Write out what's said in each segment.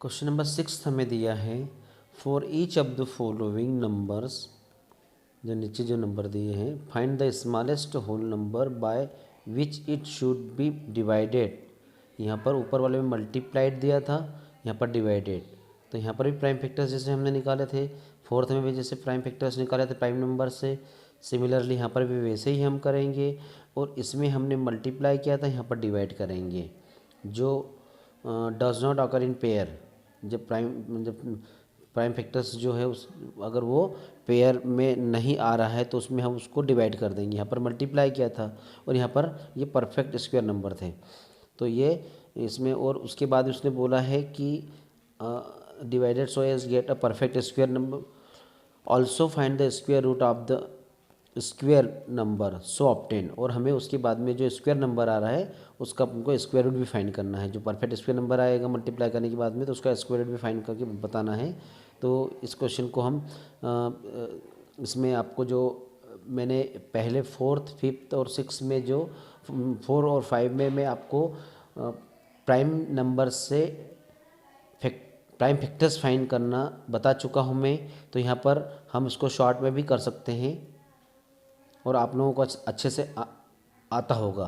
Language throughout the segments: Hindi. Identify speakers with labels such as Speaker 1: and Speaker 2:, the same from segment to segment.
Speaker 1: क्वेश्चन नंबर 6 हमें दिया है, for each of the following numbers, जो नीचे जो नंबर दिए हैं, find the smallest whole number by which it should be divided. यहाँ पर ऊपर वाले में मल्टीप्लाइड दिया था, यहाँ पर डिवाइडेड। तो यहाँ पर भी प्राइम फैक्टर्स जैसे हमने निकाले थे, फोर्थ में भी जैसे प्राइम फैक्टर्स निकाले थे प्राइम नंबर से, सिमिलरली यहाँ पर भी वैसे ही हम करेंगे। और इसमें हमने मल्टीप्लाई किया था, यहाँ पर डिवाइड करेंगे। जो does not occur in pair, जब प्राइम फैक्टर्स जो है उस अगर वो पेयर में नहीं आ रहा है तो उसमें हम उसको डिवाइड कर देंगे। यहाँ पर मल्टीप्लाई किया था और यहाँ पर ये परफेक्ट स्क्वायर नंबर थे, तो ये इसमें। और उसके बाद उसने बोला है कि divided so as get a perfect square number, also find the square root of the square number so obtain. और हमें उसके बाद में जो स्क्वायर नंबर आ रहा है उसका हमको स्क्वायर रूट भी फाइंड करना है। जो परफेक्ट स्क्वायर नंबर आएगा मल्टीप्लाई करने के बाद में, तो उसका स्क्वायर रूट भी फाइंड करके बताना है। तो इस क्वेश्चन को हम इसमें आपको जो मैंने पहले फोर्थ फिफ्थ और सिक्स में जो 4 और 5 में मैं आपको प्राइम नंबर से प्राइम फैक्टर्स फाइंड करना बता चुका हूँ मैं। तो यहाँ पर हम इसको शॉर्ट में भी कर सकते हैं और आप लोगों को अच्छे से आता होगा।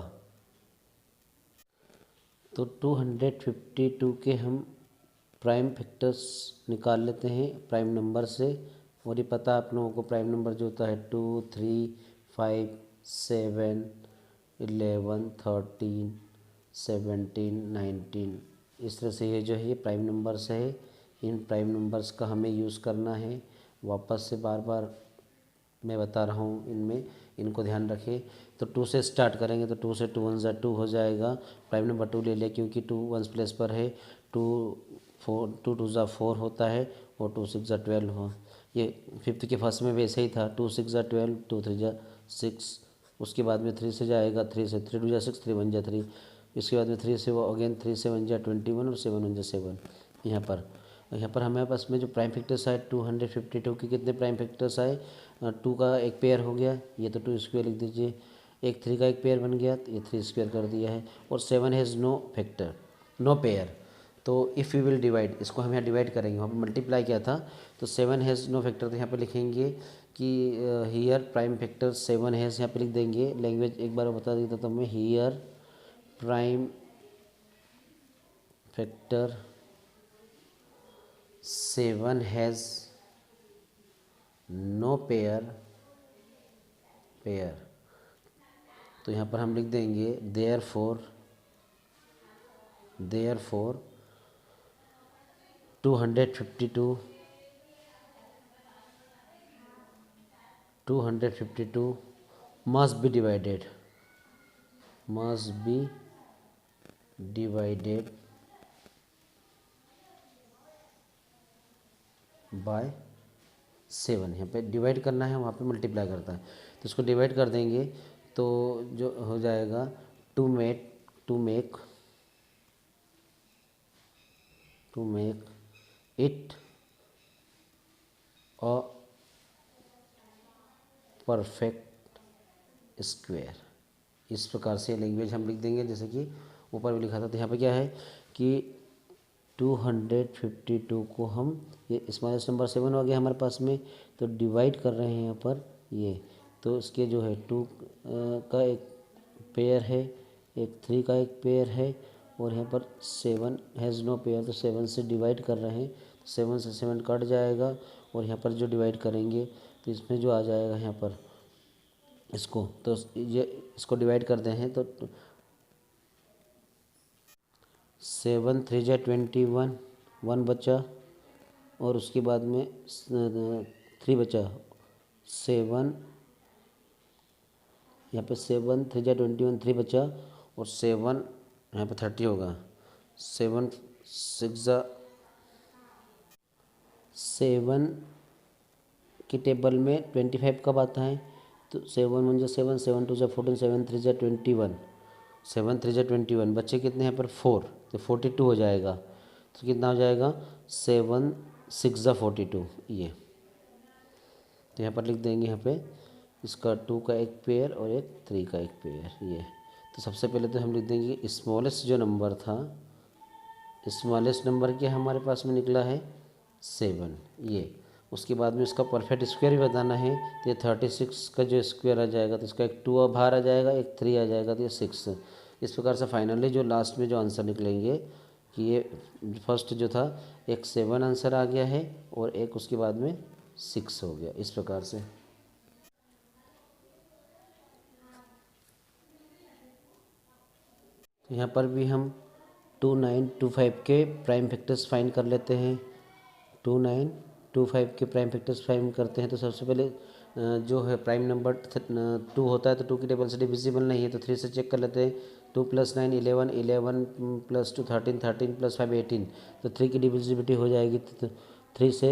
Speaker 1: तो 252 के हम प्राइम फैक्टर्स निकाल लेते हैं प्राइम नंबर से। और ये पता आप लोगों को प्राइम नंबर जो होता है 2, 3, 5, 7, 11, 13, 17, 19, इस तरह से ये जो है ये प्राइम नंबर्स है। इन प्राइम नंबर्स का हमें यूज़ करना है। वापस से बार बार मैं बता रहा हूँ, इनमें इनको ध्यान रखें। तो 2 से स्टार्ट करेंगे, तो 2 से 2 1 ज़ा 2 हो जाएगा। प्राइम नंबर 2 ले लिया क्योंकि 2 1 प्लेस पर है। 2 2 ज़ा 4 होता है और 2 6 ज़ा 12 हो। ये फिफ्थ के फर्स्ट में वैसे ही था, 2 6 ज़ा 12, 2 3 ज़ा 6। उसके बाद में 3 से जाएगा, 3 से 3 2 ज़ा 6, 3 1 ज़ा 3। इसके बाद में 3 से वो अगेन 3 से 1 ज़ा 21 और 7 1 ज़ा 7। यहाँ पर हमारे पास में जो प्राइम फैक्टर्स आए 252 के कितने प्राइम फैक्टर्स आए, 2 का एक पेयर हो गया, ये तो 2 स्क्वायर लिख दीजिए। एक 3 का एक पेयर बन गया, तो ये 3 स्क्वायर कर दिया है। और 7 has no factor, no pair. तो इफ़ यू विल डिवाइड, इसको हम यहाँ डिवाइड करेंगे, वहाँ पर मल्टीप्लाई किया था। तो 7 हैज़ नो फैक्टर, तो यहाँ पे लिखेंगे कि हियर प्राइम फैक्टर 7 हैज़, यहाँ पे लिख देंगे। लैंग्वेज एक बार बता देता तो मैं, here prime factor 7 has no pair. तो यहाँ पर हम लिख देंगे therefore 252 must be divided by 7। यहाँ पे डिवाइड करना है, वहाँ पे मल्टीप्लाई करता है, तो इसको डिवाइड कर देंगे। तो जो हो जाएगा to make it a perfect square. इस प्रकार से लैंग्वेज हम लिख देंगे जैसे कि ऊपर भी लिखा था। तो यहाँ पे क्या है कि 252 को हम, ये स्मॉलेस्ट नंबर 7 हो गया हमारे पास में, तो डिवाइड कर रहे हैं यहाँ पर ये। तो इसके जो है 2 का एक पेयर है, एक 3 का एक पेयर है, और यहाँ पर 7 हैज़ नो पेयर, तो 7 से डिवाइड कर रहे हैं। 7 से 7 कट जाएगा और यहाँ पर जो डिवाइड करेंगे तो इसमें जो आ जाएगा यहाँ पर इसको, तो ये इसको डिवाइड करते हैं तो 7 3 जा 21, 1 बचा, और उसके बाद में 3 बचा। 7 यहाँ पे 7 3 जा 21, 3 बचा, और 7 यहाँ पे 30 होगा। 7 6 जा 7 की टेबल में 25 कब आता है, तो 7 1 जा 7, 7 2 जा 14, 7 3 जा 21, 7 3 जा 21, बच्चे कितने यहाँ पर 4, तो 42 हो जाएगा। तो कितना हो जाएगा 7 6 जा 42 ये। तो यहाँ पर लिख देंगे, यहाँ पे इसका 2 का एक पेयर और एक 3 का एक पेयर ये। तो सबसे पहले तो हम लिख देंगे स्मॉलेस्ट जो नंबर था, स्मॉलेस्ट नंबर क्या हमारे पास में निकला है 7 ये। उसके बाद में इसका परफेक्ट स्क्वायर भी बताना है, तो ये 36 का जो स्क्वायर आ जाएगा तो इसका एक 2 बाहर आ जाएगा, एक 3 आ जाएगा, तो ये 6। इस प्रकार से फाइनली जो लास्ट में जो आंसर निकलेंगे कि ये फर्स्ट जो था एक 7 आंसर आ गया है और एक उसके बाद में 6 हो गया, इस प्रकार से। तो यहाँ पर भी हम 2, 9, 2, 5 के प्राइम फैक्टर्स फाइंड कर लेते हैं। 2, 9, 2, 5 के प्राइम फैक्टर्स फाइंड करते हैं। तो सबसे पहले जो है प्राइम नंबर 2 होता है तो 2 की टेबल से डिविजिबल नहीं है, तो 3 से चेक कर लेते हैं। 2 + 9 11, 11 + 2 13, 13 + 5 18, तो 3 की डिविजिबिलिटी हो जाएगी। तो 3 से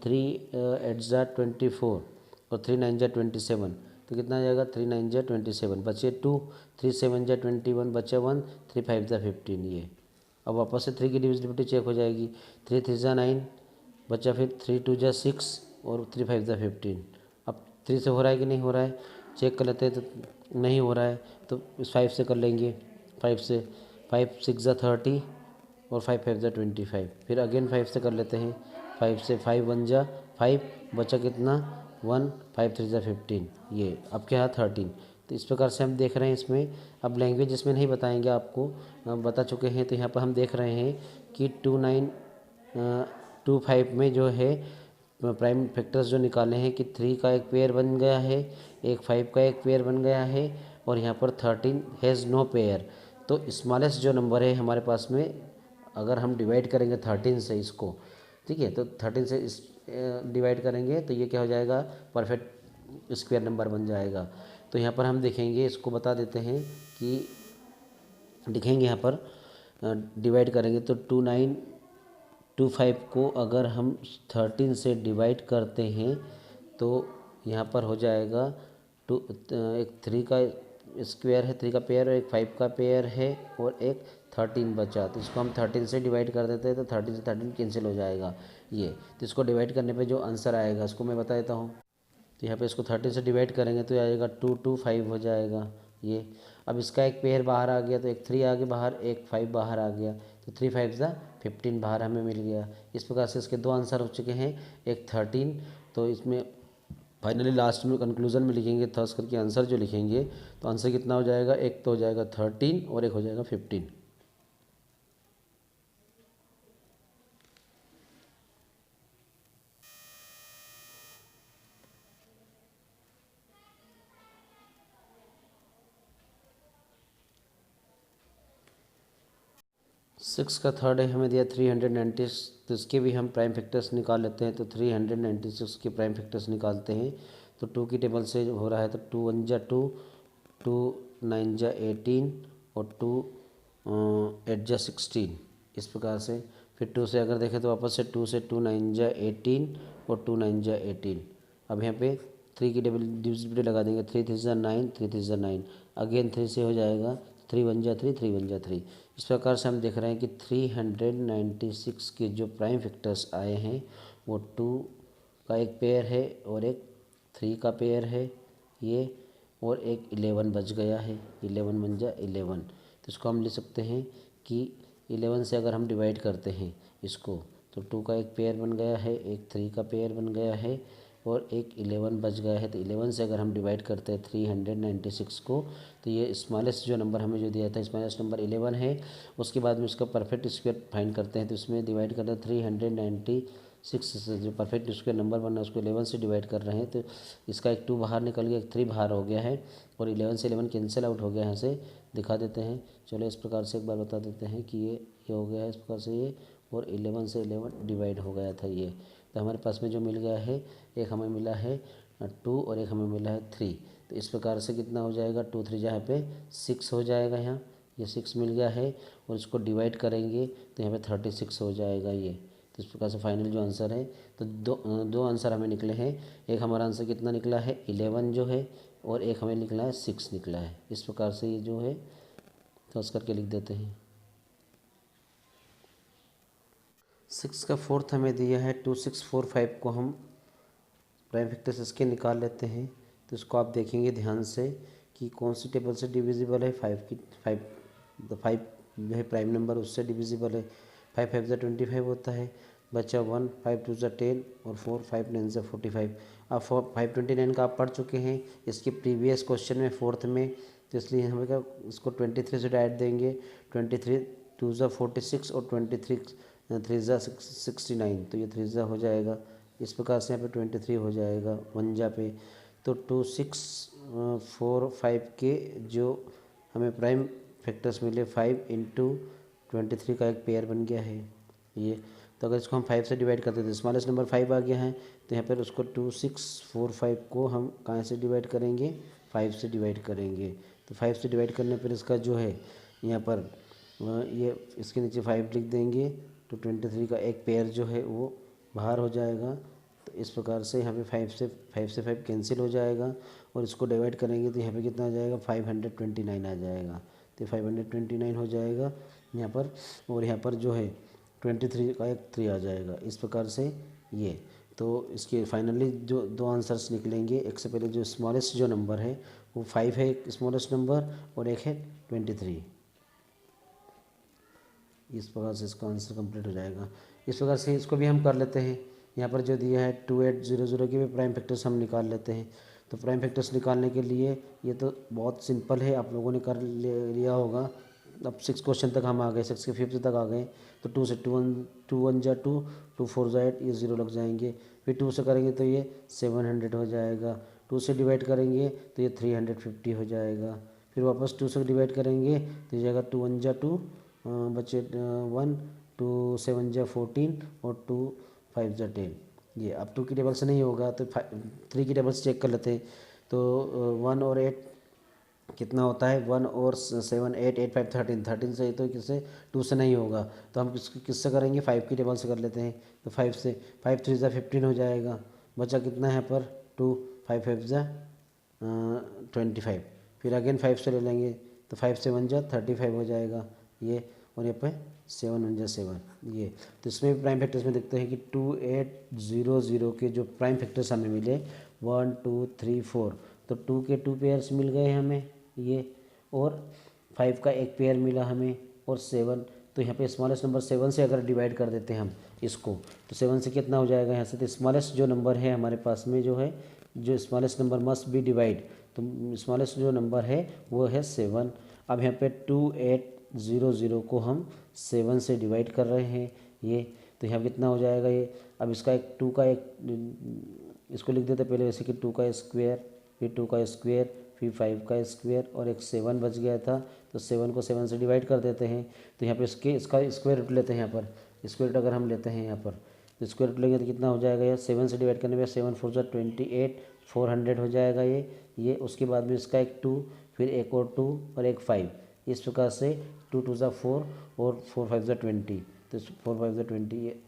Speaker 1: 3 8 ज़ा 24 और 3 9 ज़ा 27, तो कितना आ जाएगा 3 9 ज़ा 27, बचे 2, 3 7 ज़ा 21, बचा 1, 3 5 ज़ा 15 ये। अब वापस से 3 की डिविजिबिलिटी चेक हो जाएगी। 3 3 ज़ा 9, बचा फिर 3 2 ज़ा 6 और 3 5 ज़ा 15। अब 3 से हो रहा है कि नहीं हो रहा है, चेक कर लेते हैं। तो नहीं हो रहा है तो इस 5 से कर लेंगे। 5 से 5 6 ज़ा 30 और 5 5 ज़ा 25। फिर अगेन 5 से कर लेते हैं। 5 से 5 1 ज़ा 5, बचा कितना 1, 5 3 ज़ा 15 ये। अब क्या है 13। तो इस प्रकार से हम देख रहे हैं इसमें। अब लैंग्वेज इसमें नहीं बताएंगे आपको, बता चुके हैं। तो यहाँ पर हम देख रहे हैं कि 2 9 2 5 में जो है प्राइम फैक्टर्स जो निकाले हैं कि 3 का एक पेयर बन गया है, एक 5 का एक पेयर बन गया है और यहाँ पर 13 हैज़ नो पेयर। तो स्मॉलेस्ट जो नंबर है हमारे पास में, अगर हम डिवाइड करेंगे 13 से इसको, ठीक है, तो 13 से इस डिवाइड करेंगे तो ये क्या हो जाएगा परफेक्ट स्क्वायर नंबर बन जाएगा। तो यहाँ पर हम देखेंगे, इसको बता देते हैं कि लिखेंगे यहाँ पर डिवाइड करेंगे तो 2 9 2 5 को अगर हम 13 से डिवाइड करते हैं तो यहाँ पर हो जाएगा एक 3 का स्क्वायर है, 3 का पेयर, और एक 5 का पेयर है और एक 13 बचा। तो इसको हम 13 से डिवाइड कर देते हैं तो 13 से 13 कैंसिल हो जाएगा ये। तो इसको डिवाइड करने पे जो आंसर आएगा उसको मैं बता देता हूँ। तो यहाँ पे इसको 13 से डिवाइड करेंगे तो आएगा 2 2 5 हो जाएगा ये। अब इसका एक पेयर बाहर आ गया तो एक 3 आ गया बाहर, एक 5 बाहर आ गया, तो 3 5 ज़ा 15 बाहर हमें मिल गया। इस प्रकार से इसके 2 आंसर हो चुके हैं, एक 13। तो इसमें फाइनली लास्ट में कंक्लूजन में लिखेंगे थर्स करके आंसर जो लिखेंगे तो आंसर कितना हो जाएगा, एक तो हो जाएगा 13 और एक हो जाएगा 15। 6 का थर्ड है हमें दिया 396, तो इसके भी हम प्राइम फैक्टर्स निकाल लेते हैं। तो 396 के प्राइम फैक्टर्स निकालते हैं। तो 2 की टेबल से हो रहा है तो 2 1 जा 2, 2 9 जा 18 और 2 8 जा 16, इस प्रकार से। फिर 2 से अगर देखें तो वापस से 2 से 2 9 जा 18 और 2 9 जा 18। अब यहाँ पे 3 की टेबल डिविजिबिलिटी लगा देंगे। 3 3 जा 9, 3 3 जा 9, अगेन 3 से हो जाएगा 3 1 जा 3, 3 1 जा 3। इस प्रकार से हम देख रहे हैं कि 396 के जो प्राइम फैक्टर्स आए हैं वो 2 का एक पेयर है और एक 3 का पेयर है ये, और एक 11 बच गया है, 11 बन जा 11। तो इसको हम लिख सकते हैं कि 11 से अगर हम डिवाइड करते हैं इसको तो 2 का एक पेयर बन गया है, एक 3 का पेयर बन गया है और एक 11 बच गया है। तो 11 से अगर हम डिवाइड करते हैं 396 को तो ये स्मॉलेस्ट जो नंबर हमें जो दिया था स्मॉलेस्ट नंबर 11 है। उसके बाद में उसका परफेक्ट स्क्वायर फाइंड करते हैं तो इसमें डिवाइड करते हैं 396 से जो परफेक्ट स्क्वायर नंबर बना है उसको 11 से डिवाइड कर रहे हैं। तो इसका एक 2 बाहर निकल गया, एक 3 बाहर हो गया है और 11 से 11 कैंसिल आउट हो गया। यहाँ से दिखा देते हैं, चलो इस प्रकार से एक बार बता देते हैं कि ये हो गया है इस प्रकार से ये, और 11 से 11 डिवाइड हो गया था ये। तो हमारे पास में जो मिल गया है, एक हमें मिला है 2 और एक हमें मिला है 3। तो इस प्रकार से कितना हो जाएगा 2 3 जहाँ पे 6 हो जाएगा, यहाँ ये 6 मिल गया है और इसको डिवाइड करेंगे तो यहाँ पे 36 हो जाएगा ये। तो इस प्रकार से फाइनल जो आंसर है तो दो आंसर हमें निकले हैं। एक हमारा आंसर कितना निकला है 11 जो है, और एक हमें निकला है 6 निकला है। इस प्रकार से ये जो है तो उस करके लिख देते हैं। 6 का फोर्थ हमें दिया है 2 6 4 5 को हम प्राइम फैक्टर्स इसके निकाल लेते हैं। तो इसको आप देखेंगे ध्यान से कि कौन सी टेबल से डिविजिबल है। 5 की 5 5 जो है प्राइम नंबर उससे डिविजिबल है। 5 5 25 होता है, बचा 1, 5 2 10 और 4 5 9 45। अब 529 का आप पढ़ चुके हैं इसके प्रीवियस क्वेश्चन में फोर्थ में, तो इसलिए हमें क्या इसको 23 से डाइट देंगे। 23 2 46 और 23 3 69, तो ये 3 हो जाएगा। इस प्रकार से यहाँ पे 23 हो जाएगा 1 पे। तो 2 6 4 5 के जो हमें प्राइम फैक्टर्स मिले 5 इंटू 23 का एक पेयर बन गया है ये। तो अगर इसको हम 5 से डिवाइड करते हैं तो स्मॉलेस्ट नंबर 5 आ गया है, तो यहाँ पर उसको 2 6 4 5 को हम कहाँ से डिवाइड करेंगे, 5 से डिवाइड करेंगे। तो 5 से डिवाइड करने पर इसका जो है यहाँ पर ये इसके नीचे 5 लिख देंगे, तो 23 का एक पेयर जो है वो बाहर हो जाएगा। तो इस प्रकार से यहाँ पे 5 से 5 कैंसिल हो जाएगा और इसको डिवाइड करेंगे तो यहाँ पे कितना आ जाएगा, 529 आ जाएगा। तो 529 हो जाएगा यहाँ पर, और यहाँ पर जो है 23 का एक 3 आ जाएगा। इस प्रकार से ये, तो इसके फाइनली जो दो आंसर्स निकलेंगे, एक से पहले जो स्मॉलेस्ट जो नंबर है वो 5 है, एक स्मॉलेस्ट नंबर, और एक है 23। इस प्रकार से इसका आंसर कंप्लीट हो जाएगा। इस प्रकार से इसको भी हम कर लेते हैं। यहाँ पर जो दिया है 2800 के भी प्राइम फैक्टर्स हम निकाल लेते हैं। तो प्राइम फैक्टर्स निकालने के लिए ये तो बहुत सिंपल है, आप लोगों ने कर लिया होगा। अब 6 क्वेश्चन तक हम आ गए, 6 के 5th तक आ गए। तो 2 से 2 1 जा 2, 2 4 जा 8, ये 0 लग जाएंगे। फिर 2 से करेंगे तो ये 700 हो जाएगा। 2 से डिवाइड करेंगे तो ये 350 हो जाएगा। फिर वापस 2 से डिवाइड करेंगे तो ये जाएगा 2 1 जा 2, बचे 1, 2 7 जा 14 और 2 5 जा 10। ये अब 2 की टेबल से नहीं होगा तो 3 की टेबल से चेक कर लेते हैं। तो 1 और 8 कितना होता है, 1 और 7 8 8 5 13, 13 से तो किससे 2 से नहीं होगा, तो हम किससे करेंगे, 5 की टेबल से कर लेते हैं। तो 5 से 5 3 जा 15 हो जाएगा। बचा कितना है यहाँ पर 2, 5 5 जा 25। फिर अगेन 5 से ले लेंगे तो 5 से 1 जा 35 हो जाएगा ये, और यहाँ पे 7 1 जा 7 ये। तो इसमें भी प्राइम फैक्टर्स में देखते हैं कि 2800 के जो प्राइम फैक्टर्स हमें मिले 1 2 3 4, तो 2 के 2 पेयर्स मिल गए हमें ये, और 5 का एक पेयर मिला हमें, और 7। तो यहाँ पे स्मॉलेस्ट नंबर 7 से अगर डिवाइड कर देते हैं हम इसको, तो 7 से कितना हो जाएगा यहाँ से, तो स्मॉलेस्ट जो नंबर है हमारे पास में जो है, जो smallest number must be divide, तो स्मॉलेस्ट जो नंबर है वो है 7। अब यहाँ पे 2800 को हम 7 से डिवाइड कर रहे हैं ये, तो यहाँ कितना हो जाएगा ये। अब इसका एक 2 का एक इसको लिख देते पहले वैसे कि 2 का स्क्वायर, फिर 2 का स्क्वायर, फिर 5 का स्क्वायर, और एक 7 बच गया था, तो 7 को 7 से डिवाइड कर देते हैं। तो यहाँ पे इसका स्क्वायर रूट लेते हैं। यहाँ पर स्क्वायर रूट अगर हम लेते हैं यहाँ पर, तो स्क्वायर रूट लेंगे तो कितना हो जाएगा, ये 7 से डिवाइड करने में 7 4 जा 28, 400 हो जाएगा ये। उसके बाद में इसका एक 2, फिर एक और 2 और एक 5। इस प्रकार से 2 2 जा 4 और 4 5 जा 20, तो 4 5 जा 20 ये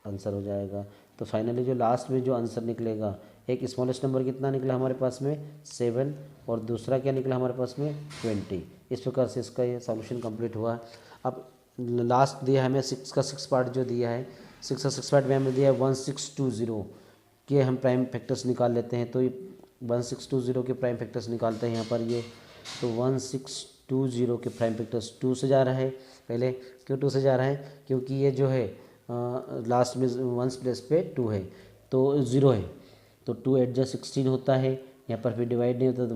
Speaker 1: आंसर हो जाएगा। तो फाइनली जो लास्ट में जो आंसर निकलेगा, एक स्मॉलेस्ट नंबर कितना निकला हमारे पास में 7, और दूसरा क्या निकला हमारे पास में 20। इस प्रकार से इसका ये सॉल्यूशन कंप्लीट हुआ। अब लास्ट दिया है हमें 6 का 6 पार्ट जो दिया है, 6 का 6 पार्ट में हमें दिया है 1620 के हम प्राइम फैक्टर्स निकाल लेते हैं। तो 1620 के प्राइम फैक्टर्स निकालते हैं यहाँ पर ये। तो 1620 के प्राइम फैक्टर्स 2 से जा रहा है पहले। क्यों 2 से जा रहा है, क्योंकि ये जो है लास्ट में 1 प्लेस पे 2 है तो 0 है, तो 2 8 जा 16 होता है। यहाँ पर फिर डिवाइड नहीं होता, तो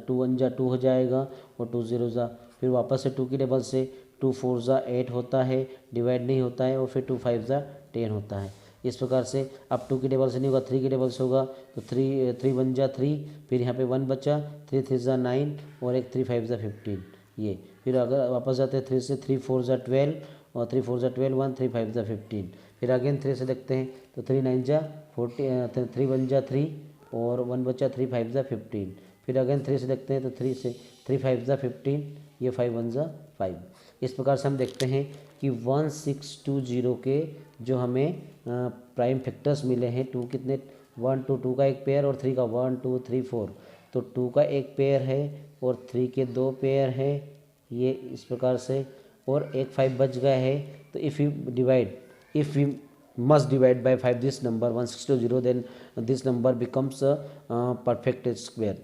Speaker 1: 2 1 जा 2 हो जाएगा, और 2 0 जा, फिर वापस से 2 की टेबल से 2 4 जा 8 होता है, डिवाइड नहीं होता है, और फिर 2 5 जा 10 होता है। इस प्रकार से अब 2 की टेबल से नहीं होगा, 3 की टेबल से होगा, तो 3 1 जा 3, फिर यहाँ पे 1 बचा, 3 3 जा 9, और एक 3 5 जा 15 ये। फिर अगर वापस जाते हैं 3 से 3 4 जा 12, और 3 4 जा 12 1, 3 5 जा 15। फिर अगेन 3 से देखते हैं तो 3 9 जा 40, 3 1 जा 3, और 1 बचा, 3 5 जा 15। फिर अगेन 3 से देखते हैं तो 3 5 जा 15, ये 5 1 जा 5। इस प्रकार से हम देखते हैं कि 1620 के जो हमें प्राइम फैक्टर्स मिले हैं, 2 कितने 1 2 2 का एक पेयर, और 3 का 1 2 3 4, तो 2 का एक पेयर है और 3 के 2 पेयर है ये। इस प्रकार से, और एक 5 बच गया है, तो if we must divide by 5 this number 1620, then this number becomes a perfect square।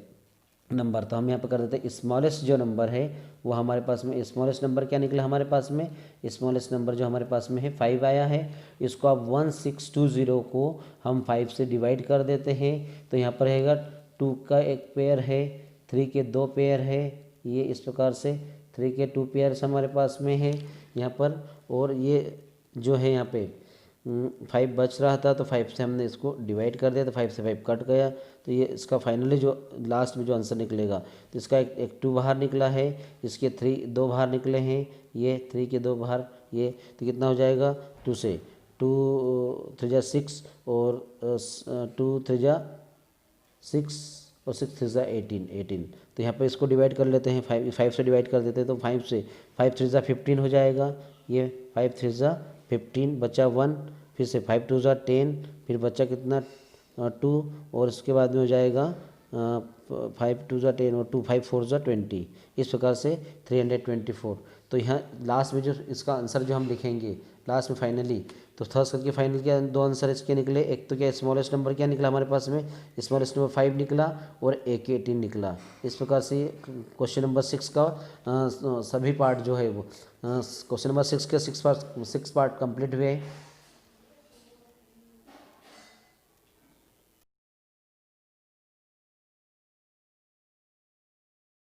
Speaker 1: Number, तो हम यहाँ पर कर देते हैं स्मॉलेस्ट जो नंबर है वो हमारे पास में, स्मॉलेस्ट नंबर क्या निकला हमारे पास में, स्मॉलेस्ट नंबर जो हमारे पास में है 5 आया है। इसको अब 1620 को हम 5 से डिवाइड कर देते हैं, तो यहाँ पर रहेगा 2 का एक पेयर है, 3 के 2 पेयर है, ये इस प्रकार से 3 के 2 पेयर्स हमारे पास में है यहाँ पर। और ये जो है यहाँ पे 5 बच रहा था, तो 5 से हमने इसको डिवाइड कर दिया, तो 5 से 5 कट गया, तो ये इसका फाइनली जो लास्ट में जो आंसर निकलेगा, तो इसका एक 2 बाहर निकला है, इसके 3 2 बाहर निकले हैं, ये 3 के 2 बाहर, ये तो कितना हो जाएगा 2 से 2 3 जा 6 और 2 3 जा 6 और 6 3 जा 18, तो यहाँ पर इसको डिवाइड कर लेते हैं, 5 से डिवाइड कर देते हैं, तो 5 से 5 3 जा 15 हो जाएगा, ये 5 3 जा 15 बचा 1, फिर से 5 2 जा 10, फिर बचा कितना 2, और इसके बाद में हो जाएगा 5 2 जा 10 और 2 5 4 जा 20, इस प्रकार से 324। तो यहाँ लास्ट में जो इसका आंसर जो हम लिखेंगे लास्ट में फाइनली, तो थर्स करके फाइनल क्या 2 आंसर इसके निकले, एक तो क्या स्मॉलेस्ट नंबर क्या निकला हमारे पास में, स्मॉलेस्ट नंबर 5 निकला और एक 18 निकला। इस प्रकार से क्वेश्चन नंबर 6 का सभी पार्ट जो है वो क्वेश्चन नंबर 6 के 6 पार्ट कंप्लीट हुए।